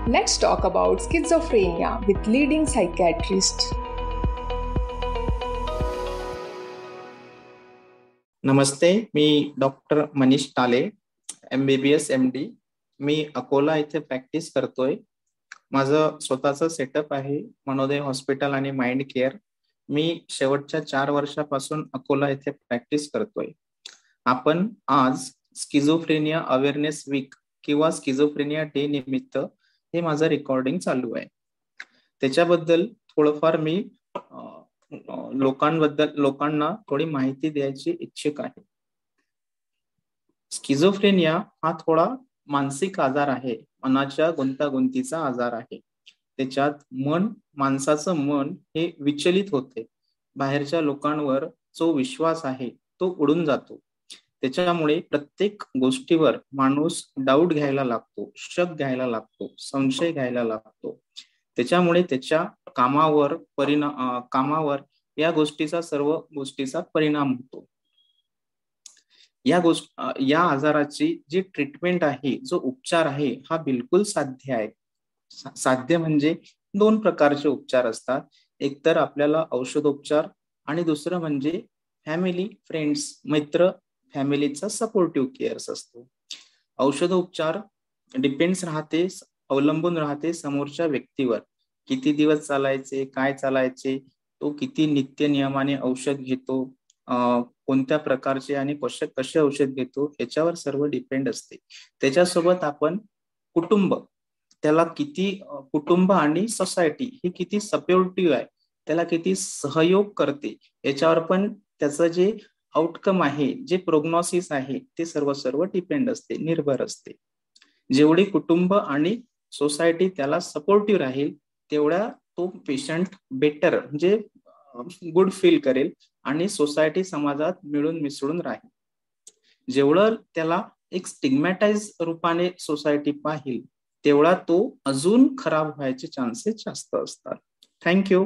Let's talk about schizophrenia with leading psychiatrist. नमस्ते, मी doctor Manish Tale, MBBS MD. मी अकोला इथे practice करतोय. माझं स्वतःचं सेटअप आहे मनोदय हॉस्पिटल आणि माइंड केअर. मी शेवटच्या 4 वर्षापासून अकोला इथे प्रॅक्टिस करतोय. आपण आज स्किझोफ्रेनिया अवेअरनेस वीक किंवा स्किझोफ्रेनिया डे निमित्त हे माझं रेकॉर्डिंग चालू आहे. त्याच्याबद्दल थोडंफार मी लोकांना थोडी माहिती द्यायची इच्छुक आहे. स्किझोफ्रेनिया हा थोडा मानसिक आजार आहे, मनाच्या गुंतागुंतीचा आजार आहे. त्याच्यात माणसाचं मन हे विचलित होते. बाहेरच्या लोकांवर जो विश्वास आहे तो उडून जातो. त्याच्यामुळे प्रत्येक गोष्टीवर माणूस डाऊट घ्यायला लागतो, शक घ्यायला लागतो, संशय घ्यायला लागतो. त्याच्यामुळे त्याच्या कामावर या सर्व गोष्टीचा परिणाम होतो. या आजाराची जी ट्रीटमेंट आहे, जो उपचार आहे, हा बिलकुल साध्य आहे. साध्य म्हणजे 2 प्रकारचे उपचार असतात. एक तर आपल्याला औषधोपचार आणि दुसरं म्हणजे फॅमिली, फ्रेंड्स, मित्र, फॅमिलीचा सपोर्टिव्ह केअर्स असतो. औषधोपचार अवलंबून राहते समोरच्या व्यक्तीवर. किती दिवस चालायचे, काय चालायचे, तो किती नित्य नियमाने औषध घेतो, कोणत्या प्रकारचे आणि कसे औषध घेतो, याच्यावर सर्व डिपेंड असते. त्याच्यासोबत आपण कुटुंब आणि सोसायटी ही किती सपोर्टिव्ह आहे, त्याला किती सहयोग करते, याच्यावर पण त्याचं जे आउटकम आहे, जे प्रोग्नोसिस आहे, ते सर्व डिपेंड असते, निर्भर असते. जेवढी कुटुंब आणि सोसायटी त्याला सपोर्टिव्ह राहील, तेवढा तो पेशंट बेटर म्हणजे गुड फील करेल आणि सोसायटी समाजात मिळून मिसळून राहील. जेवढं त्याला एक स्टिग्मॅटाइज रूपाने सोसायटी पाहिल, तेवढा तो अजून खराब व्हायचे चान्सेस जास्त असतात. थँक्यू.